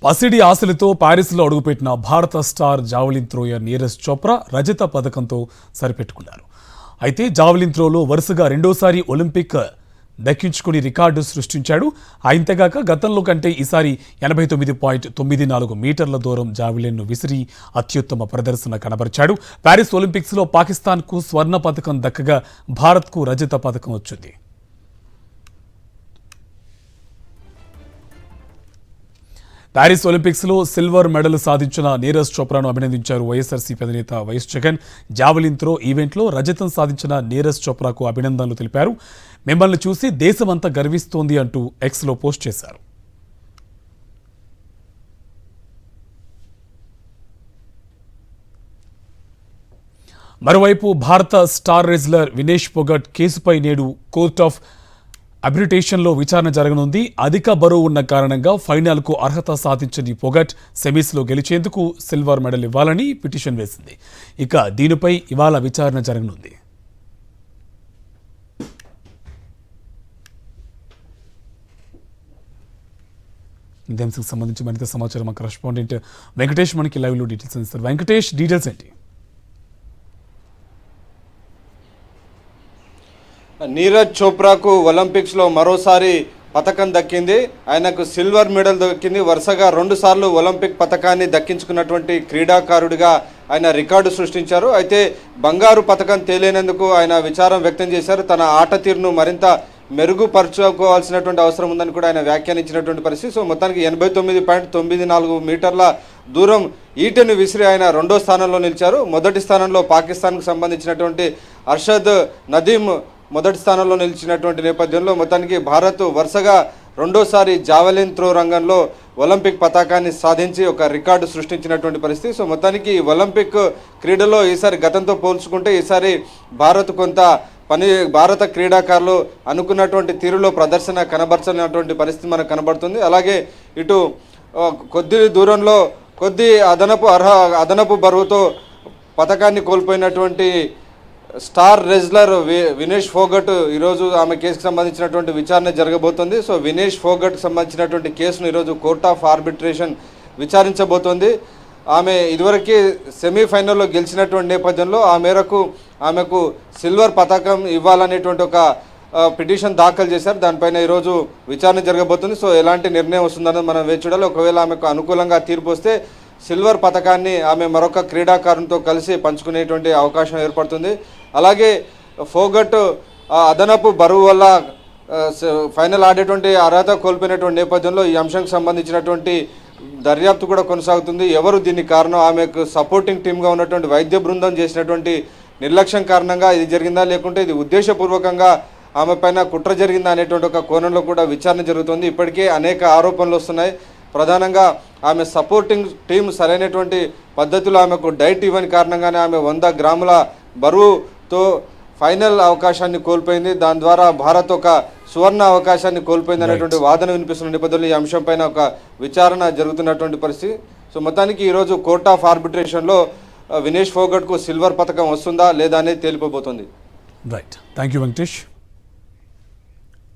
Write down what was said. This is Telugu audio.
పసిడి ఆశలతో ప్యారిస్లో అడుగుపెట్టిన భారత star javelin thrower Neeraj Chopra రజత పథకంతో సరిపెట్టుకున్నారు. అయితే జావలిన్ థ్రోలో వరుసగా రెండోసారి ఒలింపిక్ దక్కించుకుని రికార్డు సృష్టించాడు. ఇంతగాక గతంలో కంటే ఈసారి 89.94 మీటర్ల దూరం జావలిన్ను విసిరి అత్యుత్తమ ప్రదర్శన కనబరిచాడు. ప్యారిస్ ఒలింపిక్స్లో పాకిస్తాన్కు స్వర్ణ పథకం దక్కగా భారత్కు రజత పథకం వచ్చింది. ప్యారిస్ ఒలింపిక్స్లో సిల్వర్ మెడల్ సాధించిన నీరజ్ చోప్రాను అభినందించారు వైఎస్ఆర్సీపీ అధినేత వైఎస్ జగన్. జావలిన్ త్రో ఈవెంట్లో రజతం సాధించిన నీరజ్ చోప్రాకు అభినందనలు తెలిపారు. మిమ్మల్ని చూసి దేశమంతా గర్విస్తోంది అంటూ ఎక్స్లో పోస్ట్ చేశారు. మరోవైపు భారత స్టార్ రెజ్లర్ వినేష్ ఫోగట్ కేసుపై నేడు కోర్ట్ ఆఫ్ అబ్రిటేషన్లో విచారణ జరగనుంది. అధిక బరువు ఉన్న కారణంగా ఫైనల్కు అర్హత సాధించని ఫోగట్ సెమీస్లో గెలిచేందుకు సిల్వర్ మెడల్ ఇవ్వాలని పిటిషన్ వేసింది. ఇక దీనిపై ఇవాళ విచారణ జరగనుంది. ఇదే అంశానికి సంబంధించి మరింత సమాచారం మా కరెస్పాండెంట్ వెంకటేష్ మనకి లైవ్లో డీటెయిల్స్ అందిస్తారు. వెంకటేష్, డీటెయిల్స్ ఏంటి? నీరజ్ చోప్రాకు ఒలింపిక్స్లో మరోసారి పథకం దక్కింది. ఆయనకు సిల్వర్ మెడల్ దక్కింది. వరుసగా 2 సార్లు ఒలింపిక్ పథకాన్ని దక్కించుకున్నటువంటి క్రీడాకారుడిగా ఆయన రికార్డు సృష్టించారు. అయితే బంగారు పథకం తేలేనందుకు ఆయన విచారం వ్యక్తం చేశారు. తన ఆట తీరును మరింత మెరుగుపరచుకోవాల్సినటువంటి అవసరం ఉందని కూడా ఆయన వ్యాఖ్యానించినటువంటి పరిస్థితి. సో మొత్తానికి 89.94 మీటర్ల దూరం ఈటెను విసిరి ఆయన 2వ స్థానంలో నిలిచారు. మొదటి స్థానంలో పాకిస్తాన్కు సంబంధించినటువంటి అర్షద్ నదీమ్ మొదటి స్థానంలో నిలిచినటువంటి నేపథ్యంలో మొత్తానికి భారత్ వరుసగా 2వసారి జావెలిన్ త్రో రంగంలో ఒలింపిక్ పతాకాన్ని సాధించి ఒక రికార్డు సృష్టించినటువంటి పరిస్థితి. సో మొత్తానికి ఒలింపిక్ క్రీడలో ఈసారి గతంతో పోల్చుకుంటే ఈసారి భారత్ కొంత భారత క్రీడాకారులు అనుకున్నటువంటి తీరులో ప్రదర్శన కనబరచినటువంటి పరిస్థితి మనకు కనబడుతుంది. అలాగే ఇటు కొద్ది దూరంలో అదనపు బరువుతో పథకాన్ని కోల్పోయినటువంటి స్టార్ రెజ్లర్ వినేష్ ఫోగట్ ఈరోజు ఆమె కేసుకు సంబంధించినటువంటి విచారణ జరగబోతోంది. సో వినేష్ ఫోగట్కు సంబంధించినటువంటి కేసును ఈరోజు కోర్ట్ ఆఫ్ ఆర్బిట్రేషన్ విచారించబోతోంది. ఆమె ఇదివరకే సెమీఫైనల్లో గెలిచినటువంటి నేపథ్యంలో ఆ మేరకు ఆమెకు సిల్వర్ పథకం ఇవ్వాలనేటువంటి ఒక పిటిషన్ దాఖలు చేశారు. దానిపైన ఈరోజు విచారణ జరగబోతుంది. సో ఎలాంటి నిర్ణయం వస్తుందన్నది మనం వేచి చూడాలి. ఒకవేళ ఆమెకు అనుకూలంగా తీర్పు వస్తే సిల్వర్ పథకాన్ని ఆమె మరొక క్రీడాకారునితో కలిసి పంచుకునేటువంటి అవకాశం ఏర్పడుతుంది. అలాగే ఫోగట్ అదనపు బరువు వల్ల ఫైనల్ ఆడేటువంటి అర్హత కోల్పోయినటువంటి నేపథ్యంలో ఈ అంశానికి సంబంధించినటువంటి దర్యాప్తు కూడా కొనసాగుతుంది. ఎవరు దీనికి కారణం, ఆమెకు సపోర్టింగ్ టీమ్గా ఉన్నటువంటి వైద్య బృందం చేసినటువంటి నిర్లక్ష్యం కారణంగా ఇది జరిగిందా, లేకుంటే ఇది ఉద్దేశపూర్వకంగా ఆమె పైన కుట్ర జరిగిందా అనేటువంటి ఒక కోణంలో కూడా విచారణ జరుగుతుంది. ఇప్పటికే అనేక ఆరోపణలు వస్తున్నాయి. ప్రధానంగా ఆమె సపోర్టింగ్ టీం సరైనటువంటి పద్ధతిలో ఆమెకు డైట్ ఇవ్వని కారణంగానే ఆమె 100 గ్రాముల బరువుతో ఫైనల్ అవకాశాన్ని కోల్పోయింది. దాని ద్వారా భారత్ ఒక సువర్ణ అవకాశాన్ని కోల్పోయింది అనేటువంటి వాదన వినిపిస్తున్న నేపథ్యంలో ఈ అంశం పైన ఒక విచారణ జరుగుతున్నటువంటి పరిస్థితి. సో మొత్తానికి ఈరోజు కోర్ట్ ఆఫ్ ఆర్బిట్రేషన్లో వినేష్ ఫోగట్కు సిల్వర్ పథకం వస్తుందా లేదా అనేది తేలిపోబోతుంది. Right, thank you Venkatesh.